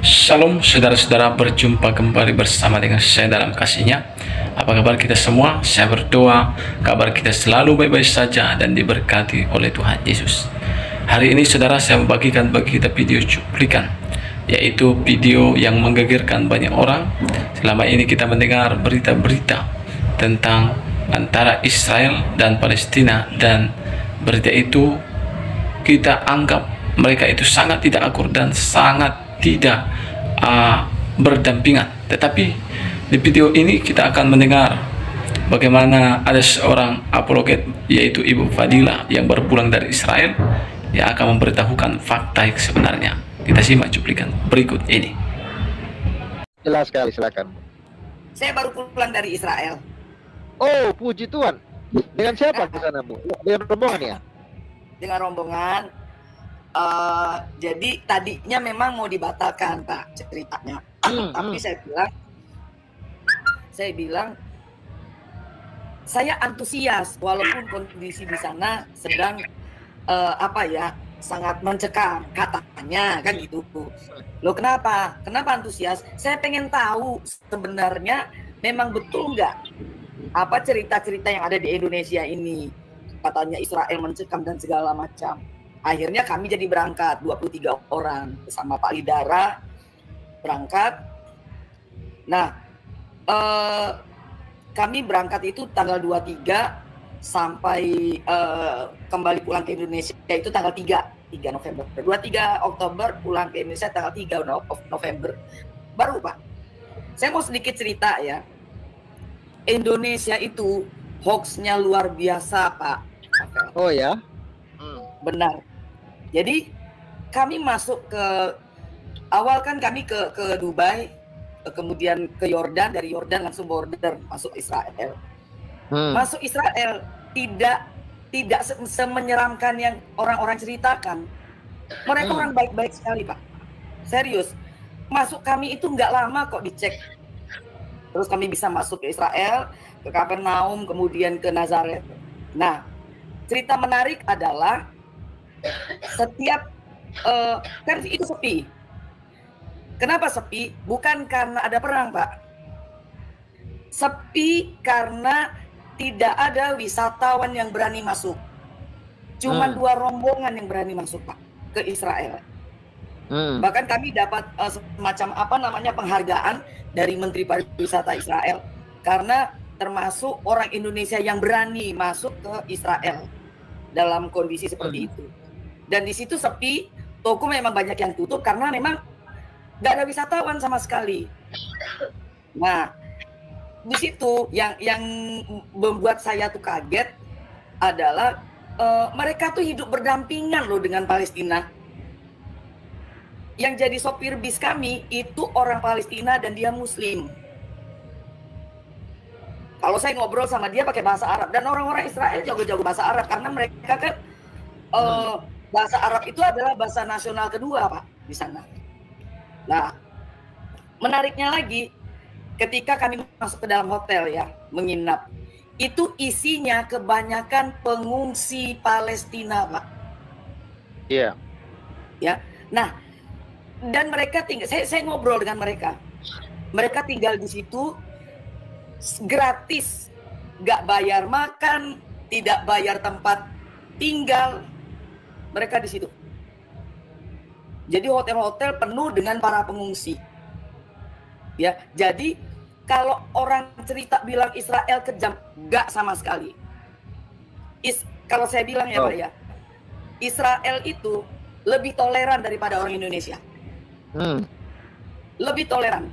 Shalom saudara-saudara, berjumpa kembali bersama dengan saya dalam kasihnya. Apa kabar kita semua? Saya berdoa kabar kita selalu baik-baik saja dan diberkati oleh Tuhan Yesus. Hari ini saudara, saya membagikan bagi kita video cuplikan, yaitu video yang menggegerkan banyak orang. Selama ini kita mendengar berita-berita tentang antara Israel dan Palestina, dan berita itu kita anggap mereka itu sangat tidak akur dan sangat tidak berdampingan. Tetapi di video ini kita akan mendengar bagaimana ada seorang apologet, yaitu Ibu Fadila, yang baru pulang dari Israel, yang akan memberitahukan fakta yang sebenarnya. Kita simak cuplikan berikut ini. Jelas sekali, silakan. Saya baru pulang dari Israel. Oh, puji Tuhan. Dengan siapa di sana, Bu? Dengan rombongan ya? Dengan rombongan. Jadi tadinya memang mau dibatalkan, Pak, ceritanya. Tapi saya bilang saya antusias walaupun kondisi di sana sedang sangat mencekam katanya, kan gitu. Loh, kenapa antusias? Saya pengen tahu sebenarnya memang betul nggak apa cerita-cerita yang ada di Indonesia ini, katanya Israel mencekam dan segala macam. Akhirnya kami jadi berangkat 23 orang bersama Pak Lidara berangkat. Nah, kami berangkat itu tanggal 23 sampai kembali pulang ke Indonesia itu tanggal 3 November. 23 Oktober pulang ke Indonesia tanggal 3 November. Baru, Pak. Saya mau sedikit cerita ya. Indonesia itu hoax-nya luar biasa, Pak. Oh ya? Benar. Jadi kami masuk ke awal kan kami ke Dubai, kemudian ke Yordan, dari Yordan langsung border masuk Israel. Masuk Israel tidak semenyeramkan yang orang-orang ceritakan. Mereka orang baik-baik sekali, Pak. Serius. Masuk kami itu nggak lama kok dicek. Terus kami bisa masuk ke Israel, ke Kapernaum, kemudian ke Nazaret. Nah, cerita menarik adalah setiap kan itu sepi. Kenapa sepi? Bukan karena ada perang, Pak. Sepi karena tidak ada wisatawan yang berani masuk. Cuma 2 rombongan yang berani masuk, Pak, ke Israel. Bahkan kami dapat semacam penghargaan dari Menteri Pariwisata Israel karena termasuk orang Indonesia yang berani masuk ke Israel dalam kondisi seperti itu. Dan di situ sepi, toko memang banyak yang tutup karena memang nggak ada wisatawan sama sekali. Nah, di situ yang membuat saya tuh kaget adalah mereka tuh hidup berdampingan loh dengan Palestina. Yang jadi sopir bis kami itu orang Palestina dan dia Muslim. Kalau saya ngobrol sama dia pakai bahasa Arab, dan orang-orang Israel jago-jago bahasa Arab karena mereka kan bahasa Arab itu adalah bahasa nasional kedua, Pak, di sana. Nah, menariknya lagi, ketika kami masuk ke dalam hotel ya, menginap, itu isinya kebanyakan pengungsi Palestina, Pak. Iya. Ya, nah, dan mereka tinggal, saya ngobrol dengan mereka. Mereka tinggal di situ gratis, nggak bayar makan, tidak bayar tempat tinggal. Mereka di situ. Jadi hotel-hotel penuh dengan para pengungsi. Ya, jadi kalau orang cerita bilang Israel kejam, enggak sama sekali. Kalau saya bilang ya, Pak ya, Israel itu lebih toleran daripada orang Indonesia. Lebih toleran.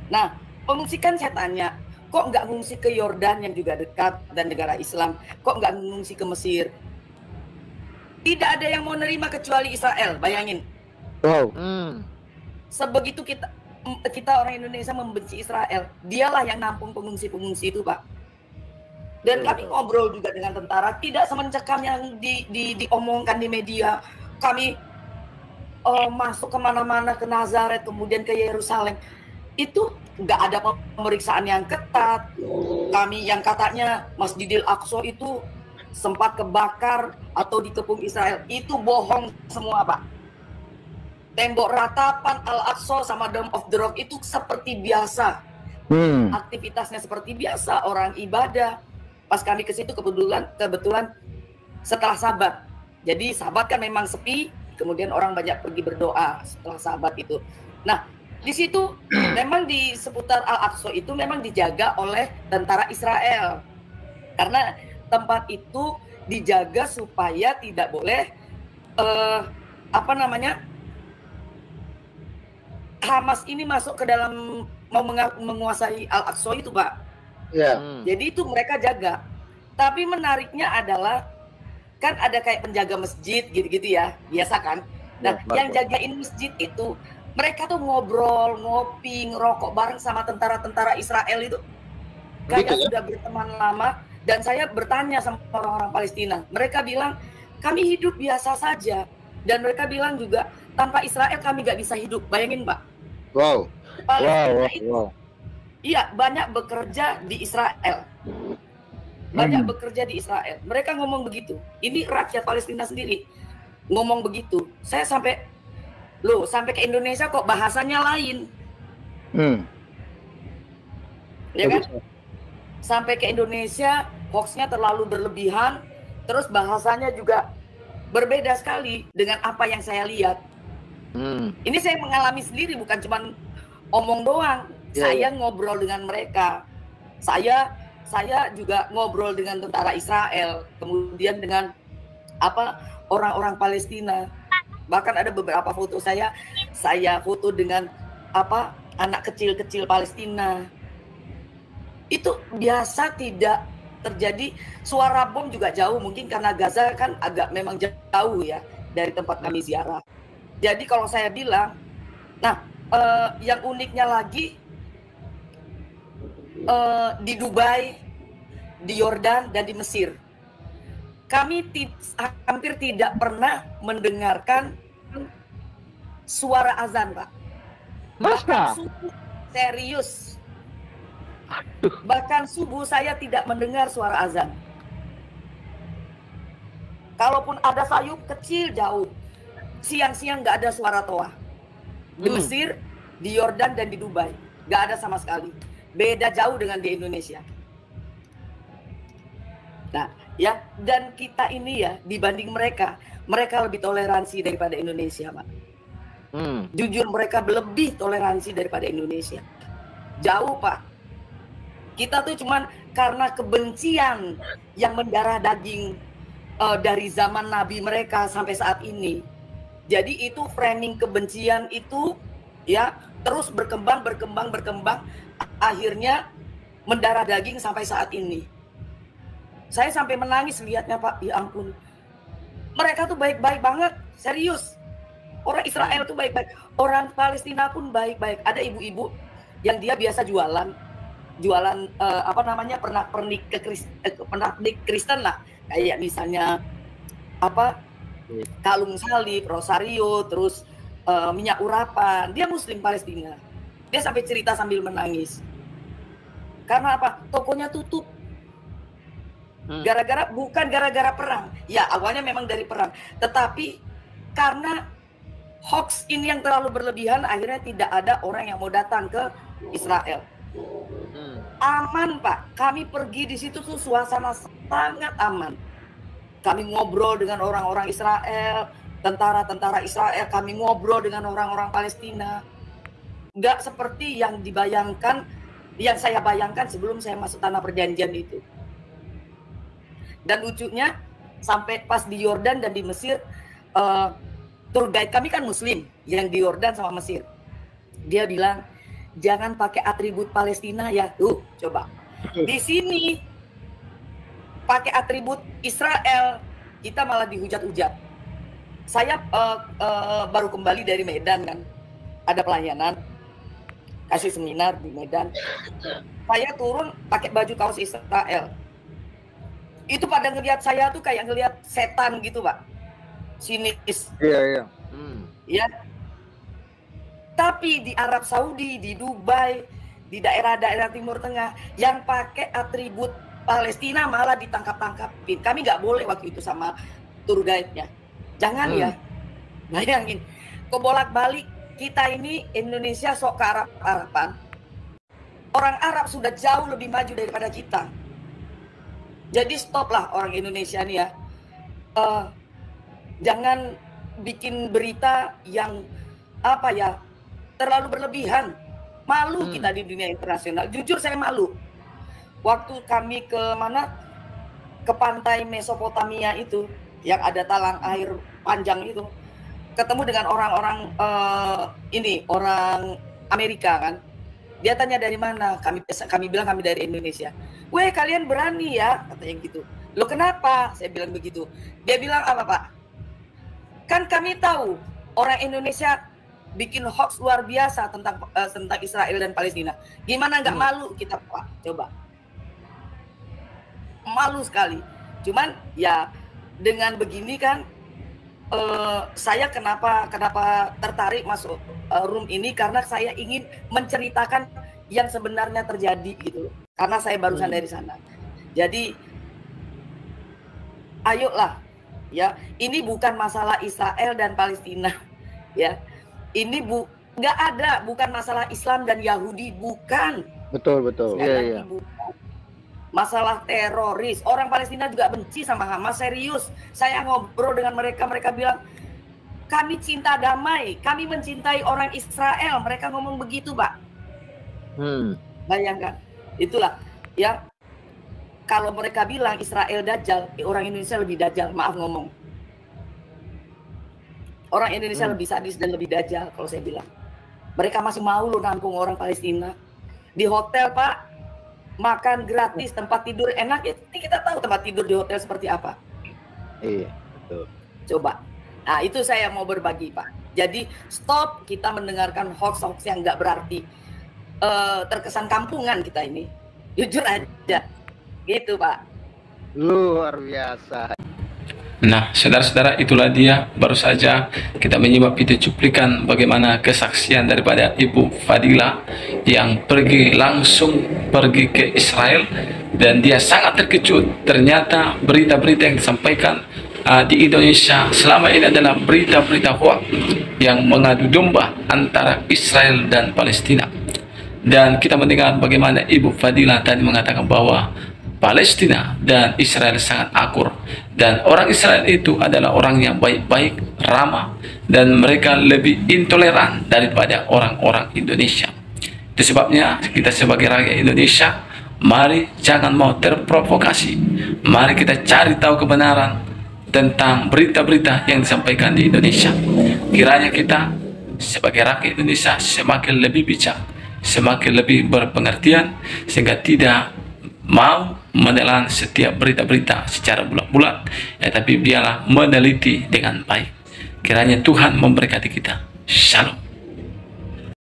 Nah, pengungsi kan saya tanya, kok nggak ngungsi ke Yordan yang juga dekat dan negara Islam? Kok nggak ngungsi ke Mesir? Tidak ada yang mau nerima kecuali Israel, bayangin. Wow. Sebegitu kita orang Indonesia membenci Israel, dialah yang nampung pengungsi-pengungsi itu, Pak. Dan kami ngobrol juga dengan tentara, tidak semencekam yang diomongkan di media. Kami masuk kemana-mana, ke Nazaret, kemudian ke Yerusalem. Itu nggak ada pemeriksaan yang ketat. Kami yang katanya Masjidil Aqsa itu sempat kebakar atau dikepung Israel, itu bohong semua, Pak. tembok ratapan Al-Aqsa sama Dome of the Rock itu seperti biasa. Aktivitasnya seperti biasa, orang ibadah. Pas kami ke situ kebetulan setelah Sabat. Jadi Sabat kan memang sepi, kemudian orang banyak pergi berdoa setelah Sabat itu. Nah, di situ memang di seputar Al-Aqsa itu memang dijaga oleh tentara Israel. Karena tempat itu dijaga supaya tidak boleh Hamas ini masuk ke dalam mau menguasai Al-Aqsa itu, Pak. Jadi itu mereka jaga. Tapi menariknya adalah kan ada kayak penjaga masjid gitu-gitu ya, biasa kan. Nah, yang jagain masjid itu mereka tuh ngobrol, ngopi, ngerokok bareng sama tentara-tentara Israel itu. Kayak sudah berteman lama. Dan saya bertanya sama orang-orang Palestina. Mereka bilang, kami hidup biasa saja. Dan mereka bilang juga, tanpa Israel kami gak bisa hidup. Bayangin, Pak. Wow. Iya, banyak bekerja di Israel. Banyak bekerja di Israel. Mereka ngomong begitu. Ini rakyat Palestina sendiri ngomong begitu. Saya sampai ke Indonesia kok bahasanya lain. Ya kan? Sampai ke Indonesia, hoaxnya terlalu berlebihan, terus bahasanya juga berbeda sekali dengan apa yang saya lihat. Ini saya mengalami sendiri, bukan cuma omong doang. Saya ngobrol dengan mereka. Saya juga ngobrol dengan tentara Israel, kemudian dengan orang-orang Palestina. Bahkan ada beberapa foto saya foto dengan anak kecil-kecil Palestina. Itu biasa tidak terjadi. Suara bom juga jauh, mungkin karena Gaza kan agak memang jauh ya dari tempat kami ziarah. Jadi kalau saya bilang, yang uniknya lagi di Dubai, di Yordan dan di Mesir, kami hampir tidak pernah mendengarkan suara azan, Pak. Masa? Serius. Bahkan subuh saya tidak mendengar suara azan. Kalaupun ada sayup kecil jauh. Siang-siang nggak ada suara toa. Di Mesir, di Yordan dan di Dubai nggak ada sama sekali. Beda jauh dengan di Indonesia. Nah, ya, dan kita ini ya dibanding mereka lebih toleransi daripada Indonesia, Pak. Jujur mereka lebih toleransi daripada Indonesia. Jauh, Pak. Kita tuh cuman karena kebencian yang mendarah daging dari zaman Nabi mereka sampai saat ini. Jadi itu framing kebencian itu ya terus berkembang, akhirnya mendarah daging sampai saat ini. Saya sampai menangis lihatnya, Pak. Ya ampun. Mereka tuh baik-baik banget, serius. Orang Israel tuh baik-baik. Orang Palestina pun baik-baik. Ada ibu-ibu yang dia biasa jualan pernak-pernik Kristen lah, kayak misalnya kalung salib, rosario, terus minyak urapan. Dia Muslim Palestina. Dia sampai cerita sambil menangis. Karena apa? Tokonya tutup. Bukan gara-gara perang. Ya, awalnya memang dari perang. Tetapi karena hoax ini yang terlalu berlebihan, akhirnya tidak ada orang yang mau datang ke Israel. Aman, Pak. Kami pergi di situ tuh suasana sangat aman. Kami ngobrol dengan orang-orang Israel, tentara-tentara Israel. Kami ngobrol dengan orang-orang Palestina. Nggak seperti yang dibayangkan, yang saya bayangkan sebelum saya masuk tanah perjanjian itu. Dan lucunya, sampai pas di Yordan dan di Mesir, tour guide kami kan Muslim, yang di Yordan sama Mesir. Dia bilang, jangan pakai atribut Palestina ya. Coba. Di sini pakai atribut Israel, kita malah dihujat-hujat. Saya baru kembali dari Medan kan. Ada pelayanan, kasih seminar di Medan. Saya turun pakai baju kaos Israel. Itu pada ngelihat saya tuh kayak ngelihat setan gitu, Pak. Sinis. Iya. Ya. Tapi di Arab Saudi, di Dubai, di daerah-daerah Timur Tengah yang pakai atribut Palestina malah ditangkap-tangkapin. Kami nggak boleh waktu itu sama tour guide-nya. Jangan ya. Bayangin. kebolak-balik kita ini Indonesia sok ke Arab-Araban. Orang Arab sudah jauh lebih maju daripada kita. Jadi stoplah orang Indonesia nih ya. Jangan bikin berita yang apa ya, terlalu berlebihan. Malu kita di dunia internasional. Jujur saya malu. Waktu kami ke mana? Ke pantai Mesopotamia itu, yang ada talang air panjang itu, ketemu dengan orang-orang orang Amerika kan. Dia tanya dari mana? Kami bilang kami dari Indonesia. Weh, kalian berani ya, katanya gitu. Lo kenapa? Saya bilang begitu. Dia bilang apa, Pak? Kan kami tahu orang Indonesia bikin hoax luar biasa tentang Israel dan Palestina. Gimana nggak malu kita, Pak? Coba. Malu sekali. Cuman ya dengan begini kan, saya kenapa tertarik masuk room ini, karena saya ingin menceritakan yang sebenarnya terjadi gitu. Karena saya barusan dari sana. Jadi ayolah ya, ini bukan masalah Israel dan Palestina ya. Ini bukan masalah Islam dan Yahudi, bukan. Betul. Iya. Bukan. Masalah teroris. Orang Palestina juga benci sama Hamas, serius. Saya ngobrol dengan mereka bilang, kami cinta damai, kami mencintai orang Israel. Mereka ngomong begitu, Pak. Bayangkan. Itulah ya. Kalau mereka bilang Israel dajjal, orang Indonesia lebih dajjal, maaf ngomong. Orang Indonesia lebih sadis dan lebih dajjal kalau saya bilang. Mereka masih mau loh nampung orang Palestina. Di hotel, Pak, makan gratis, tempat tidur enak. Ini kita tahu tempat tidur di hotel seperti apa. Iya, betul. Coba. Nah, itu saya mau berbagi, Pak. Jadi stop kita mendengarkan hoax-hoax yang nggak berarti. Terkesan kampungan kita ini. Jujur aja. Gitu, Pak. Luar biasa. Nah, saudara-saudara, itulah dia, baru saja kita menyimak video cuplikan bagaimana kesaksian daripada Ibu Fadila yang langsung pergi ke Israel, dan dia sangat terkejut. Ternyata berita-berita yang disampaikan di Indonesia selama ini adalah berita-berita hoax yang mengadu domba antara Israel dan Palestina. Dan kita mendengar bagaimana Ibu Fadila tadi mengatakan bahwa Palestina dan Israel sangat akur, dan orang Israel itu adalah orang yang baik-baik, ramah, dan mereka lebih intoleran daripada orang-orang Indonesia. Itu sebabnya kita sebagai rakyat Indonesia, mari jangan mau terprovokasi. Mari kita cari tahu kebenaran tentang berita-berita yang disampaikan di Indonesia. Kiranya kita sebagai rakyat Indonesia semakin lebih bijak, semakin lebih berpengertian, sehingga tidak mau menelan setiap berita-berita secara bulat-bulat, tapi biarlah meneliti dengan baik. Kiranya Tuhan memberkati kita. Shalom.